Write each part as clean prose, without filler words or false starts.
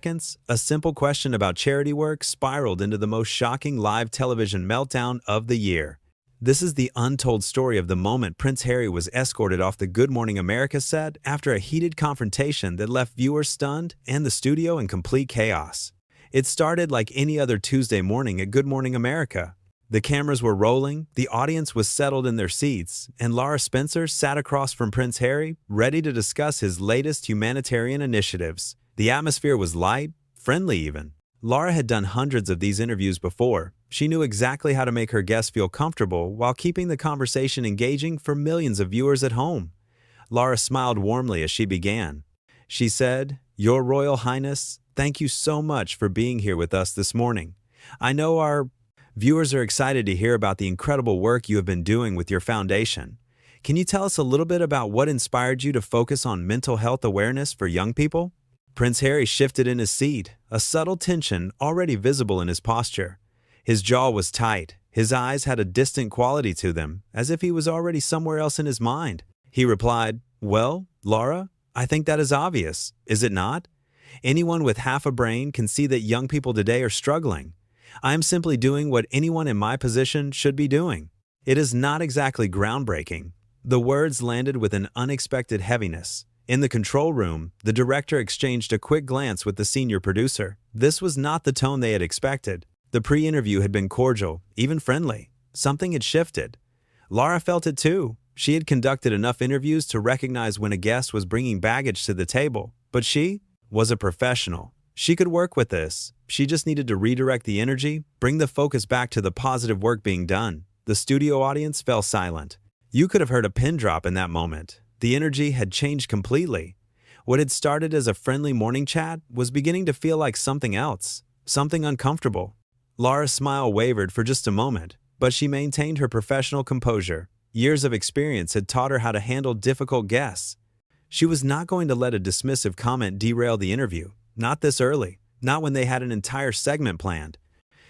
seconds, a simple question about charity work spiraled into the most shocking live television meltdown of the year. This is the untold story of the moment Prince Harry was escorted off the Good Morning America set after a heated confrontation that left viewers stunned and the studio in complete chaos. It started like any other Tuesday morning at Good Morning America. The cameras were rolling, the audience was settled in their seats, and Lara Spencer sat across from Prince Harry, ready to discuss his latest humanitarian initiatives. The atmosphere was light, friendly even. Lara had done hundreds of these interviews before. She knew exactly how to make her guests feel comfortable while keeping the conversation engaging for millions of viewers at home. Lara smiled warmly as she began. She said, "Your Royal Highness, thank you so much for being here with us this morning. I know our viewers are excited to hear about the incredible work you have been doing with your foundation. Can you tell us a little bit about what inspired you to focus on mental health awareness for young people?" Prince Harry shifted in his seat, a subtle tension already visible in his posture. His jaw was tight, his eyes had a distant quality to them, as if he was already somewhere else in his mind. He replied, "Well, Lara, I think that is obvious, is it not? Anyone with half a brain can see that young people today are struggling. I am simply doing what anyone in my position should be doing. It is not exactly groundbreaking." The words landed with an unexpected heaviness. In the control room, the director exchanged a quick glance with the senior producer. This was not the tone they had expected. The pre-interview had been cordial, even friendly. Something had shifted. Lara felt it too. She had conducted enough interviews to recognize when a guest was bringing baggage to the table. But she was a professional. She could work with this. She just needed to redirect the energy, bring the focus back to the positive work being done. The studio audience fell silent. You could have heard a pin drop in that moment. The energy had changed completely. What had started as a friendly morning chat was beginning to feel like something else, something uncomfortable. Lara's smile wavered for just a moment, but she maintained her professional composure. Years of experience had taught her how to handle difficult guests. She was not going to let a dismissive comment derail the interview, not this early, not when they had an entire segment planned.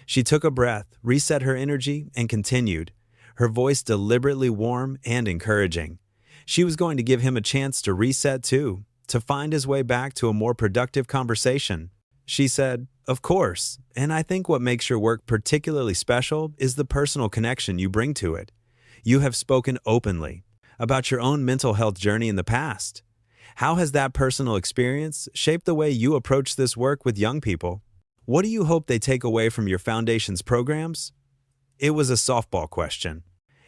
She took a breath, reset her energy, and continued, her voice deliberately warm and encouraging. She was going to give him a chance to reset too, to find his way back to a more productive conversation. She said, "Of course, and I think what makes your work particularly special is the personal connection you bring to it. You have spoken openly about your own mental health journey in the past. How has that personal experience shaped the way you approach this work with young people? What do you hope they take away from your foundation's programs?" It was a softball question,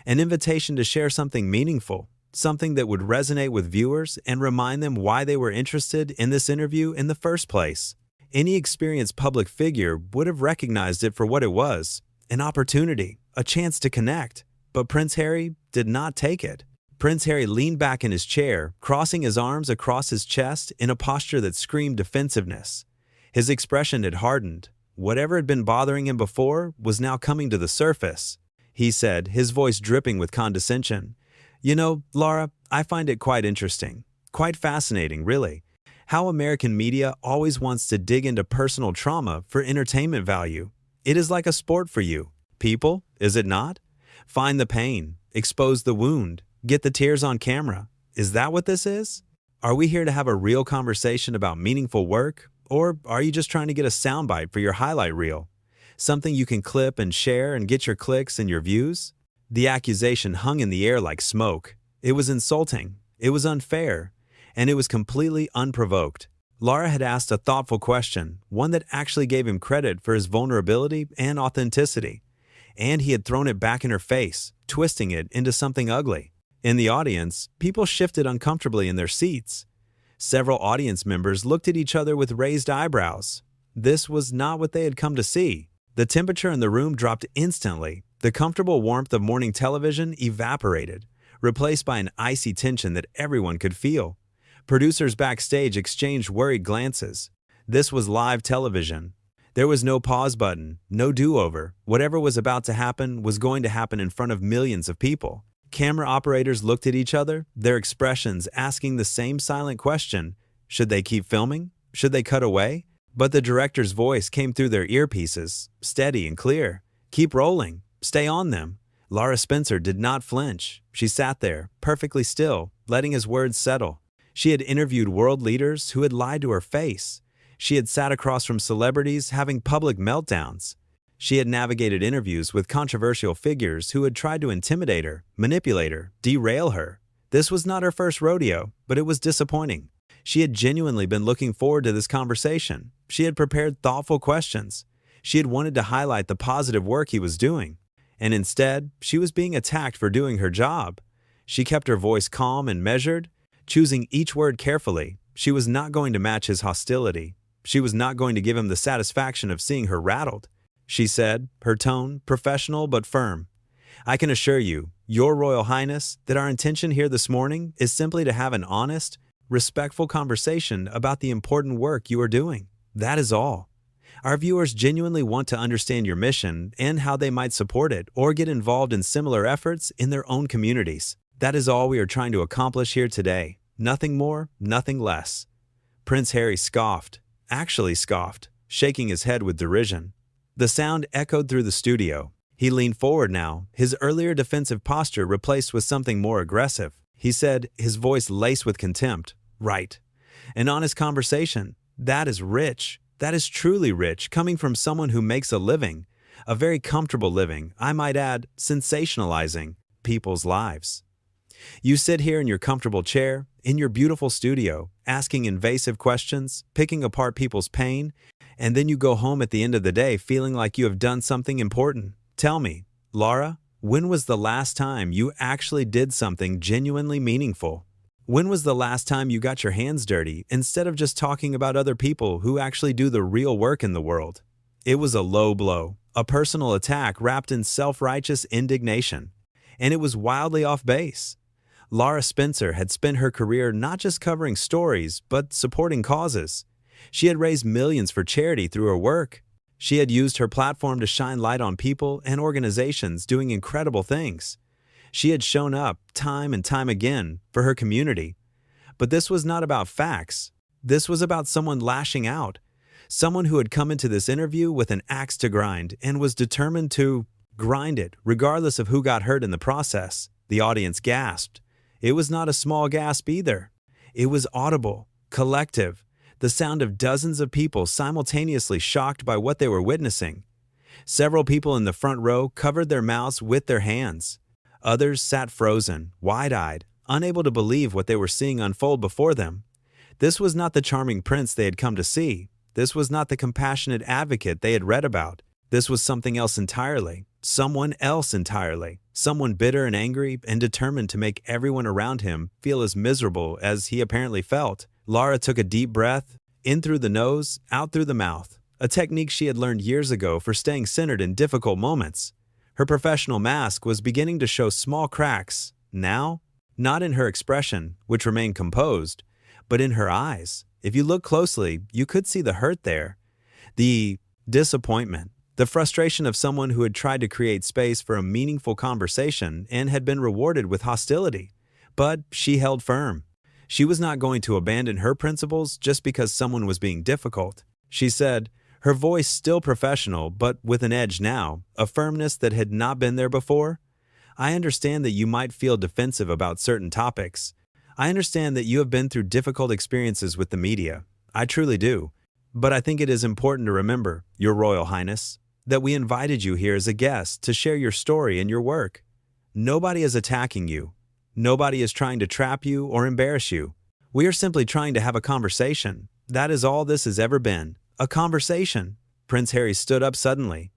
an invitation to share something meaningful, something that would resonate with viewers and remind them why they were interested in this interview in the first place. Any experienced public figure would have recognized it for what it was, an opportunity, a chance to connect. But Prince Harry did not take it. Prince Harry leaned back in his chair, crossing his arms across his chest in a posture that screamed defensiveness. His expression had hardened. Whatever had been bothering him before was now coming to the surface. He said, his voice dripping with condescension, "You know, Lara, I find it quite interesting, quite fascinating, really, how American media always wants to dig into personal trauma for entertainment value. It is like a sport for you, people, is it not? Find the pain, expose the wound, get the tears on camera. Is that what this is? Are we here to have a real conversation about meaningful work, or are you just trying to get a soundbite for your highlight reel? Something you can clip and share and get your clicks and your views?" The accusation hung in the air like smoke. It was insulting, it was unfair, and it was completely unprovoked. Lara had asked a thoughtful question, one that actually gave him credit for his vulnerability and authenticity. And he had thrown it back in her face, twisting it into something ugly. In the audience, people shifted uncomfortably in their seats. Several audience members looked at each other with raised eyebrows. This was not what they had come to see. The temperature in the room dropped instantly. The comfortable warmth of morning television evaporated, replaced by an icy tension that everyone could feel. Producers backstage exchanged worried glances. This was live television. There was no pause button, no do-over. Whatever was about to happen was going to happen in front of millions of people. Camera operators looked at each other, their expressions asking the same silent question. Should they keep filming? Should they cut away? But the director's voice came through their earpieces, steady and clear. "Keep rolling. Stay on them." Lara Spencer did not flinch. She sat there, perfectly still, letting his words settle. She had interviewed world leaders who had lied to her face. She had sat across from celebrities having public meltdowns. She had navigated interviews with controversial figures who had tried to intimidate her, manipulate her, derail her. This was not her first rodeo, but it was disappointing. She had genuinely been looking forward to this conversation. She had prepared thoughtful questions. She had wanted to highlight the positive work he was doing. And instead, she was being attacked for doing her job. She kept her voice calm and measured, choosing each word carefully. She was not going to match his hostility. She was not going to give him the satisfaction of seeing her rattled. She said, her tone professional but firm, "I can assure you, Your Royal Highness, that our intention here this morning is simply to have an honest, respectful conversation about the important work you are doing. That is all. Our viewers genuinely want to understand your mission and how they might support it or get involved in similar efforts in their own communities. That is all we are trying to accomplish here today. Nothing more, nothing less." Prince Harry scoffed, actually scoffed, shaking his head with derision. The sound echoed through the studio. He leaned forward now, his earlier defensive posture replaced with something more aggressive. He said, his voice laced with contempt, "Right. An honest conversation. That is rich. That is truly rich, coming from someone who makes a living, a very comfortable living, I might add, sensationalizing people's lives. You sit here in your comfortable chair, in your beautiful studio, asking invasive questions, picking apart people's pain, and then you go home at the end of the day feeling like you have done something important. Tell me, Lara, when was the last time you actually did something genuinely meaningful? When was the last time you got your hands dirty instead of just talking about other people who actually do the real work in the world?" It was a low blow, a personal attack wrapped in self-righteous indignation, and it was wildly off base. Lara Spencer had spent her career not just covering stories, but supporting causes. She had raised millions for charity through her work. She had used her platform to shine light on people and organizations doing incredible things. She had shown up time and time again for her community. But this was not about facts. This was about someone lashing out. Someone who had come into this interview with an axe to grind and was determined to grind it, regardless of who got hurt in the process. The audience gasped. It was not a small gasp either. It was audible, collective, the sound of dozens of people simultaneously shocked by what they were witnessing. Several people in the front row covered their mouths with their hands. Others sat frozen, wide-eyed, unable to believe what they were seeing unfold before them. This was not the charming prince they had come to see. This was not the compassionate advocate they had read about. This was something else entirely, someone else entirely, someone bitter and angry and determined to make everyone around him feel as miserable as he apparently felt. Lara took a deep breath, in through the nose, out through the mouth, a technique she had learned years ago for staying centered in difficult moments. Her professional mask was beginning to show small cracks, now, not in her expression, which remained composed, but in her eyes. If you look closely, you could see the hurt there, the disappointment, the frustration of someone who had tried to create space for a meaningful conversation and had been rewarded with hostility. But she held firm. She was not going to abandon her principles just because someone was being difficult. She said, her voice still professional, but with an edge now, a firmness that had not been there before. "I understand that you might feel defensive about certain topics. I understand that you have been through difficult experiences with the media. I truly do. But I think it is important to remember, Your Royal Highness, that we invited you here as a guest to share your story and your work. Nobody is attacking you. Nobody is trying to trap you or embarrass you. We are simply trying to have a conversation. That is all this has ever been. A conversation." Prince Harry stood up suddenly.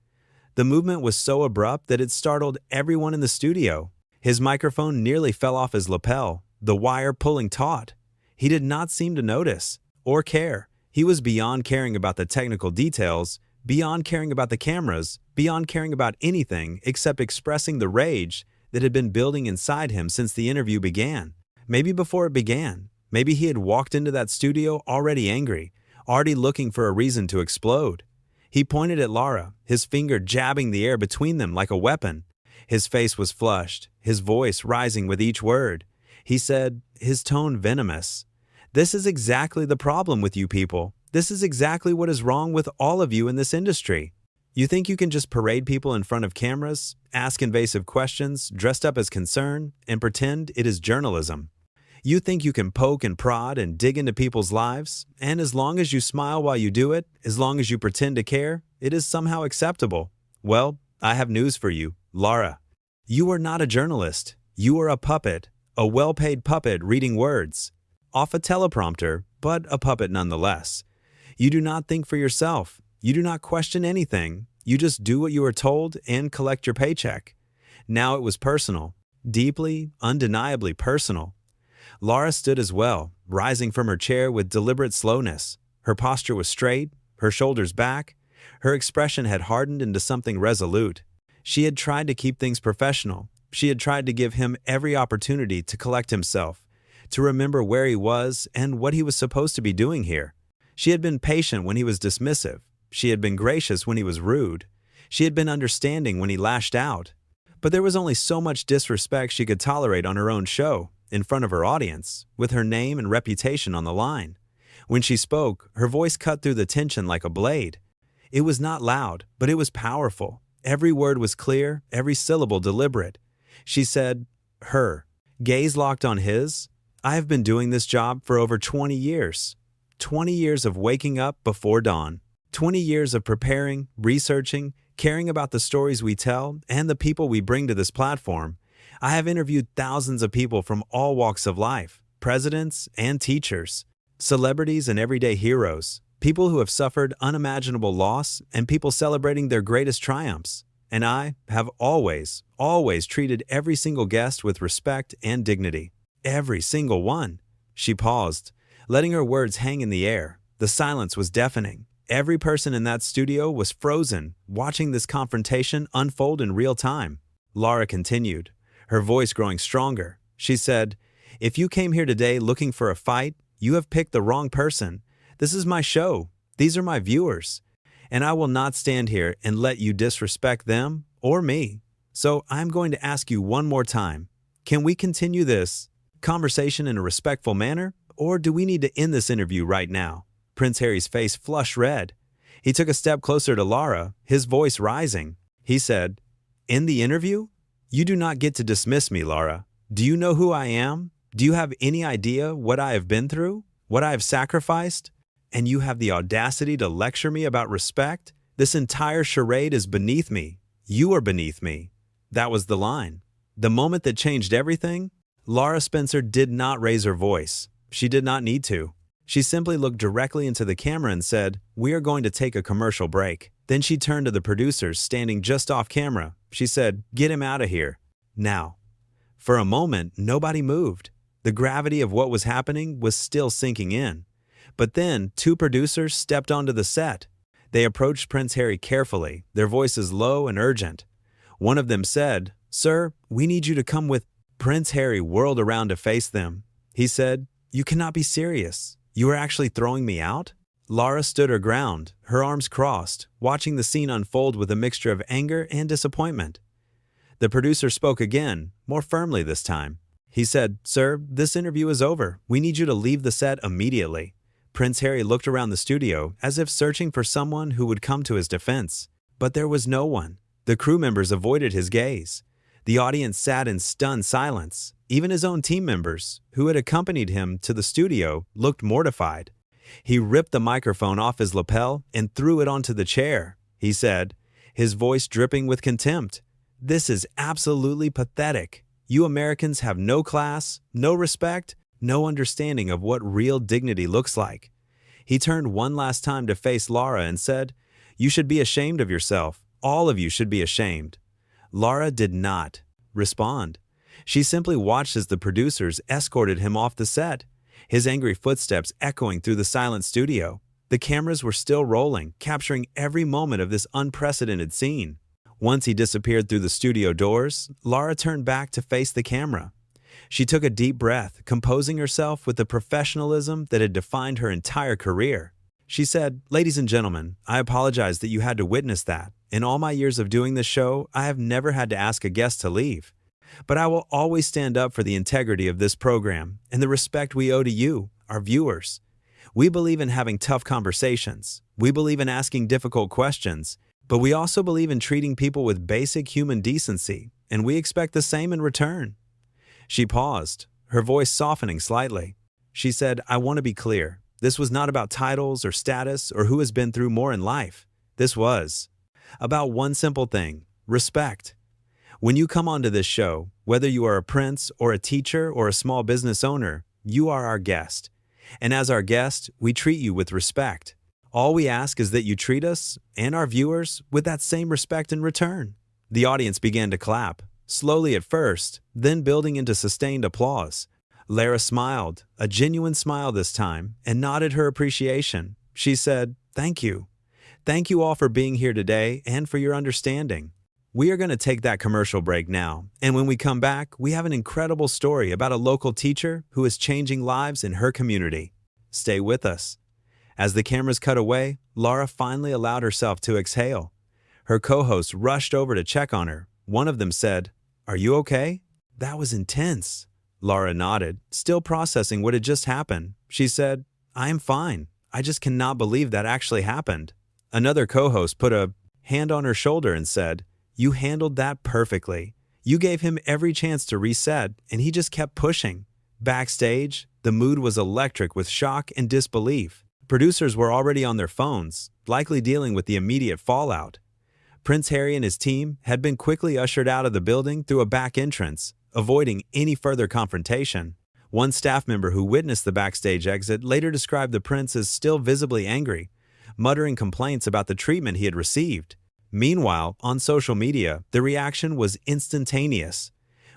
The movement was so abrupt that it startled everyone in the studio. His microphone nearly fell off his lapel, the wire pulling taut. He did not seem to notice or care. He was beyond caring about the technical details, beyond caring about the cameras, beyond caring about anything except expressing the rage that had been building inside him since the interview began. Maybe before it began. Maybe he had walked into that studio already angry, already looking for a reason to explode. He pointed at Lara, his finger jabbing the air between them like a weapon. His face was flushed, his voice rising with each word. He said, his tone venomous, "This is exactly the problem with you people. This is exactly what is wrong with all of you in this industry. You think you can just parade people in front of cameras, ask invasive questions, dressed up as concern, and pretend it is journalism. You think you can poke and prod and dig into people's lives, and as long as you smile while you do it, as long as you pretend to care, it is somehow acceptable. Well, I have news for you, Lara. You are not a journalist. You are a puppet, a well-paid puppet reading words. Off a teleprompter, but a puppet nonetheless. You do not think for yourself. You do not question anything. You just do what you are told and collect your paycheck. Now it was personal, deeply, undeniably personal. Lara stood as well, rising from her chair with deliberate slowness. Her posture was straight, her shoulders back. Her expression had hardened into something resolute. She had tried to keep things professional. She had tried to give him every opportunity to collect himself, to remember where he was and what he was supposed to be doing here. She had been patient when he was dismissive. She had been gracious when he was rude. She had been understanding when he lashed out. But there was only so much disrespect she could tolerate on her own show, in front of her audience, with her name and reputation on the line. When she spoke, her voice cut through the tension like a blade. It was not loud, but it was powerful. Every word was clear, every syllable deliberate. She said, her gaze locked on his. I have been doing this job for over 20 years. 20 years of waking up before dawn. 20 years of preparing, researching, caring about the stories we tell and the people we bring to this platform. I have interviewed thousands of people from all walks of life, presidents and teachers, celebrities and everyday heroes, people who have suffered unimaginable loss and people celebrating their greatest triumphs. And I have always treated every single guest with respect and dignity. Every single one. She paused, letting her words hang in the air. The silence was deafening. Every person in that studio was frozen, watching this confrontation unfold in real time. Lara continued, her voice growing stronger. She said, if you came here today looking for a fight, you have picked the wrong person. This is my show. These are my viewers. And I will not stand here and let you disrespect them or me. So I'm going to ask you one more time. Can we continue this conversation in a respectful manner, or do we need to end this interview right now? Prince Harry's face flushed red. He took a step closer to Lara, his voice rising. He said, "In the interview? You do not get to dismiss me, Lara. Do you know who I am? Do you have any idea what I have been through? What I have sacrificed? And you have the audacity to lecture me about respect? This entire charade is beneath me. You are beneath me." That was the line. The moment that changed everything. Lara Spencer did not raise her voice. She did not need to. She simply looked directly into the camera and said, "We are going to take a commercial break." Then she turned to the producers standing just off camera. She said, "Get him out of here. Now." For a moment, nobody moved. The gravity of what was happening was still sinking in. But then, two producers stepped onto the set. They approached Prince Harry carefully, their voices low and urgent. One of them said, "Sir, we need you to come with." Prince Harry whirled around to face them. He said, "You cannot be serious. You are actually throwing me out?" Lara stood her ground, her arms crossed, watching the scene unfold with a mixture of anger and disappointment. The producer spoke again, more firmly this time. He said, "Sir, this interview is over. We need you to leave the set immediately." Prince Harry looked around the studio as if searching for someone who would come to his defense. But there was no one. The crew members avoided his gaze. The audience sat in stunned silence. Even his own team members, who had accompanied him to the studio, looked mortified. He ripped the microphone off his lapel and threw it onto the chair. He said, his voice dripping with contempt, "This is absolutely pathetic. You Americans have no class, no respect, no understanding of what real dignity looks like." He turned one last time to face Lara and said, "You should be ashamed of yourself. All of you should be ashamed." Lara did not respond. She simply watched as the producers escorted him off the set, his angry footsteps echoing through the silent studio. The cameras were still rolling, capturing every moment of this unprecedented scene. Once he disappeared through the studio doors, Lara turned back to face the camera. She took a deep breath, composing herself with the professionalism that had defined her entire career. She said, "Ladies and gentlemen, I apologize that you had to witness that. In all my years of doing this show, I have never had to ask a guest to leave. But I will always stand up for the integrity of this program and the respect we owe to you, our viewers. We believe in having tough conversations. We believe in asking difficult questions. But we also believe in treating people with basic human decency, and we expect the same in return." She paused, her voice softening slightly. She said, "I want to be clear. This was not about titles or status or who has been through more in life. This was about one simple thing: respect. When you come onto this show, whether you are a prince or a teacher or a small business owner, you are our guest. And as our guest, we treat you with respect. All we ask is that you treat us and our viewers with that same respect in return." The audience began to clap, slowly at first, then building into sustained applause. Lara smiled, a genuine smile this time, and nodded her appreciation. She said, "Thank you. Thank you all for being here today and for your understanding." We are going to take that commercial break now, and when we come back, we have an incredible story about a local teacher who is changing lives in her community. Stay with us. As the cameras cut away, Lara finally allowed herself to exhale. Her co-hosts rushed over to check on her. One of them said, "Are you okay?" "That was intense." Lara nodded, still processing what had just happened. She said, "I am fine. I just cannot believe that actually happened." Another co-host put a hand on her shoulder and said, "You handled that perfectly. You gave him every chance to reset, and he just kept pushing." Backstage, the mood was electric with shock and disbelief. Producers were already on their phones, likely dealing with the immediate fallout. Prince Harry and his team had been quickly ushered out of the building through a back entrance, avoiding any further confrontation. One staff member who witnessed the backstage exit later described the prince as still visibly angry, muttering complaints about the treatment he had received. Meanwhile, on social media, the reaction was instantaneous.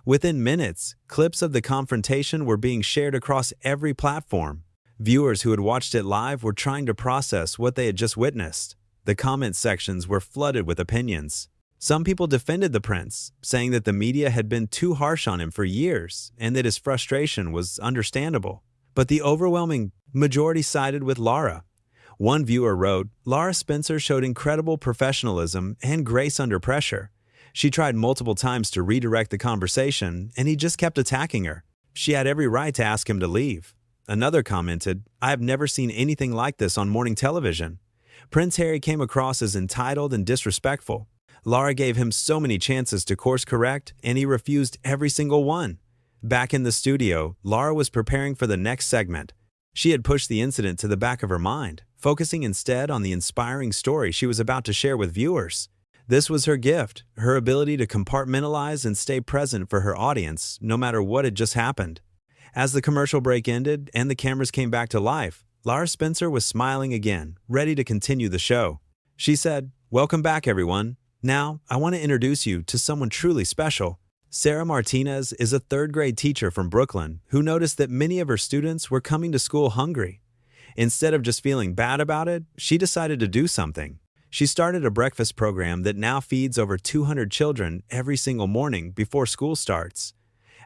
Within minutes, clips of the confrontation were being shared across every platform. Viewers who had watched it live were trying to process what they had just witnessed. The comment sections were flooded with opinions. Some people defended the prince, saying that the media had been too harsh on him for years and that his frustration was understandable. But the overwhelming majority sided with Lara. One viewer wrote, "Lara Spencer showed incredible professionalism and grace under pressure. She tried multiple times to redirect the conversation, and he just kept attacking her. She had every right to ask him to leave." Another commented, "I have never seen anything like this on morning television. Prince Harry came across as entitled and disrespectful. Lara gave him so many chances to course correct, and he refused every single one." Back in the studio, Lara was preparing for the next segment. She had pushed the incident to the back of her mind, focusing instead on the inspiring story she was about to share with viewers. This was her gift, her ability to compartmentalize and stay present for her audience, no matter what had just happened. As the commercial break ended and the cameras came back to life, Lara Spencer was smiling again, ready to continue the show. She said, "Welcome back, everyone. Now, I want to introduce you to someone truly special." Sarah Martinez is a third-grade teacher from Brooklyn who noticed that many of her students were coming to school hungry. Instead of just feeling bad about it, she decided to do something. She started a breakfast program that now feeds over 200 children every single morning before school starts.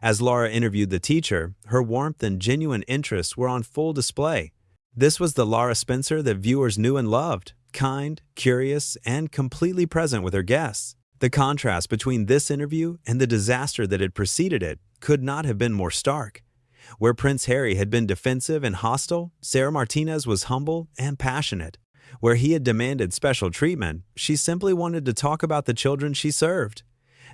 As Lara interviewed the teacher, her warmth and genuine interest were on full display. This was the Lara Spencer that viewers knew and loved, kind, curious, and completely present with her guests. The contrast between this interview and the disaster that had preceded it could not have been more stark. Where Prince Harry had been defensive and hostile, Sarah Martinez was humble and passionate. Where he had demanded special treatment, she simply wanted to talk about the children she served.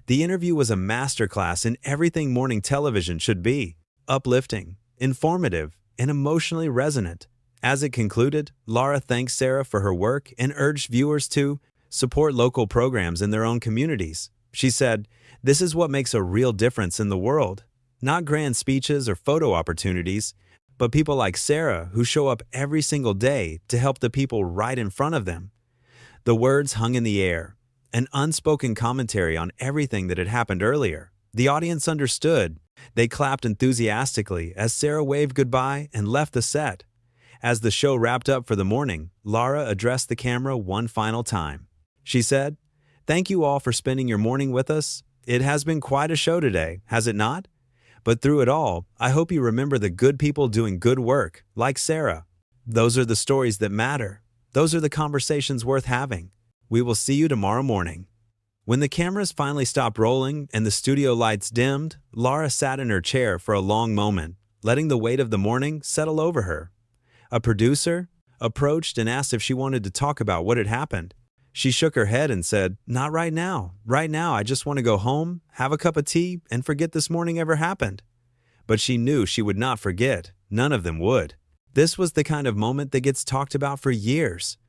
The interview was a masterclass in everything morning television should be: uplifting, informative, and emotionally resonant. As it concluded, Lara thanked Sarah for her work and urged viewers to support local programs in their own communities. She said, "This is what makes a real difference in the world. Not grand speeches or photo opportunities, but people like Sarah who show up every single day to help the people right in front of them." The words hung in the air, an unspoken commentary on everything that had happened earlier. The audience understood. They clapped enthusiastically as Sarah waved goodbye and left the set. As the show wrapped up for the morning, Lara addressed the camera one final time. She said, "Thank you all for spending your morning with us. It has been quite a show today, has it not? But through it all, I hope you remember the good people doing good work, like Sarah. Those are the stories that matter. Those are the conversations worth having. We will see you tomorrow morning." When the cameras finally stopped rolling and the studio lights dimmed, Lara sat in her chair for a long moment, letting the weight of the morning settle over her. A producer approached and asked if she wanted to talk about what had happened. She shook her head and said, "Not right now. Right now, I just want to go home, have a cup of tea, and forget this morning ever happened." But she knew she would not forget. None of them would. This was the kind of moment that gets talked about for years.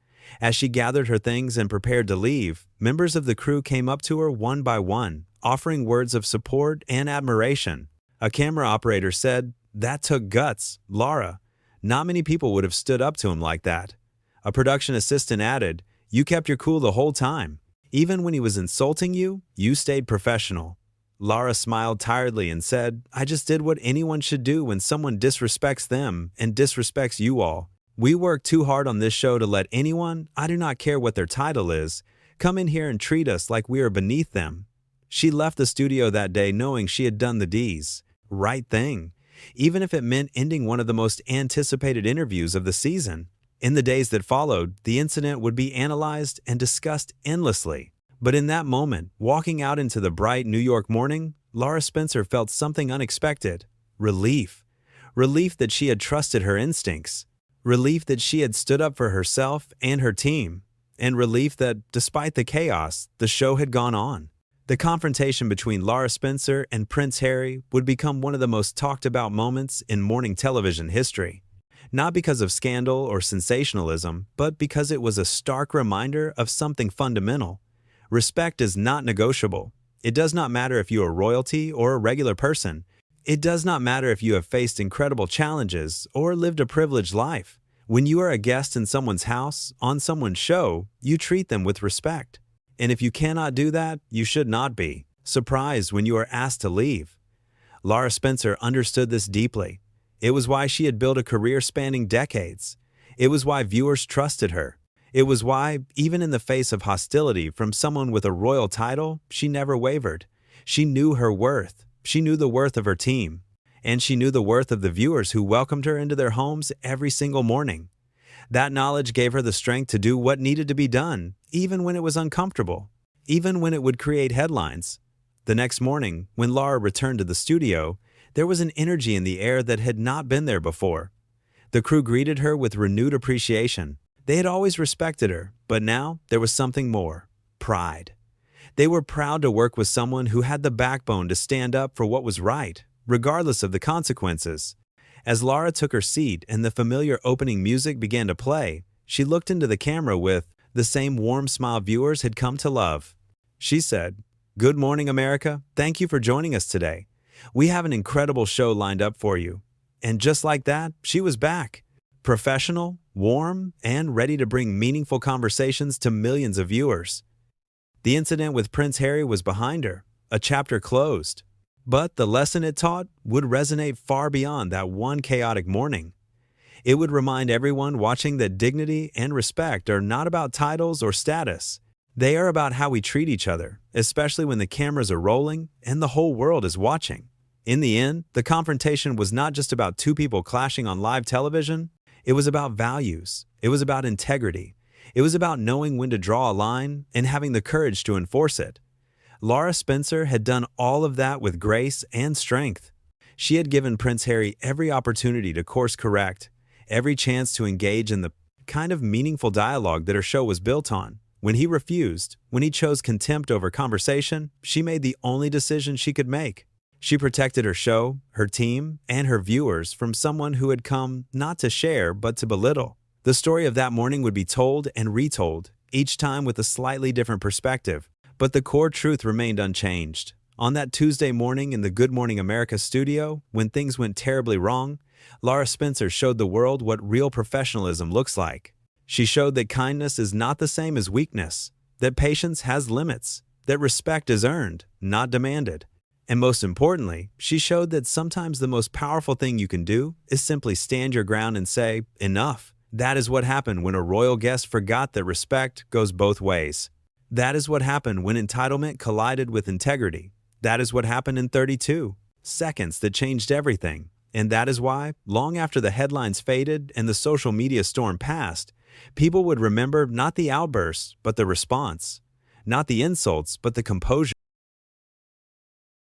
As she gathered her things and prepared to leave, members of the crew came up to her one by one, offering words of support and admiration. A camera operator said, "That took guts, Lara. Not many people would have stood up to him like that." A production assistant added, "You kept your cool the whole time. Even when he was insulting you, you stayed professional." Lara smiled tiredly and said, "I just did what anyone should do when someone disrespects them and disrespects you all. We work too hard on this show to let anyone, I do not care what their title is, come in here and treat us like we are beneath them." She left the studio that day knowing she had done the D's right thing, even if it meant ending one of the most anticipated interviews of the season. In the days that followed, the incident would be analyzed and discussed endlessly. But in that moment, walking out into the bright New York morning, Lara Spencer felt something unexpected. Relief. Relief that she had trusted her instincts. Relief that she had stood up for herself and her team. And relief that, despite the chaos, the show had gone on. The confrontation between Lara Spencer and Prince Harry would become one of the most talked about moments in morning television history. Not because of scandal or sensationalism, but because it was a stark reminder of something fundamental. Respect is not negotiable. It does not matter if you are royalty or a regular person. It does not matter if you have faced incredible challenges or lived a privileged life. When you are a guest in someone's house, on someone's show, you treat them with respect. And if you cannot do that, you should not be surprised when you are asked to leave. Lara Spencer understood this deeply. It was why she had built a career spanning decades. It was why viewers trusted her. It was why, even in the face of hostility from someone with a royal title, she never wavered. She knew her worth. She knew the worth of her team. And she knew the worth of the viewers who welcomed her into their homes every single morning. That knowledge gave her the strength to do what needed to be done, even when it was uncomfortable, even when it would create headlines. The next morning, when Lara returned to the studio, there was an energy in the air that had not been there before. The crew greeted her with renewed appreciation. They had always respected her, but now there was something more: pride. They were proud to work with someone who had the backbone to stand up for what was right, regardless of the consequences. As Lara took her seat and the familiar opening music began to play, she looked into the camera with the same warm smile viewers had come to love. She said, "Good morning, America. Thank you for joining us today. We have an incredible show lined up for you." And just like that, she was back. Professional, warm, and ready to bring meaningful conversations to millions of viewers. The incident with Prince Harry was behind her, a chapter closed. But the lesson it taught would resonate far beyond that one chaotic morning. It would remind everyone watching that dignity and respect are not about titles or status. They are about how we treat each other, especially when the cameras are rolling and the whole world is watching. In the end, the confrontation was not just about two people clashing on live television. It was about values. It was about integrity. It was about knowing when to draw a line and having the courage to enforce it. Lara Spencer had done all of that with grace and strength. She had given Prince Harry every opportunity to course correct, every chance to engage in the kind of meaningful dialogue that her show was built on. When he refused, when he chose contempt over conversation, she made the only decision she could make. She protected her show, her team, and her viewers from someone who had come not to share but to belittle. The story of that morning would be told and retold, each time with a slightly different perspective, but the core truth remained unchanged. On that Tuesday morning in the Good Morning America studio, when things went terribly wrong, Lara Spencer showed the world what real professionalism looks like. She showed that kindness is not the same as weakness, that patience has limits, that respect is earned, not demanded. And most importantly, she showed that sometimes the most powerful thing you can do is simply stand your ground and say, "Enough." That is what happened when a royal guest forgot that respect goes both ways. That is what happened when entitlement collided with integrity. That is what happened in 32 seconds that changed everything. And that is why, long after the headlines faded and the social media storm passed, people would remember not the outbursts, but the response. Not the insults, but the composure.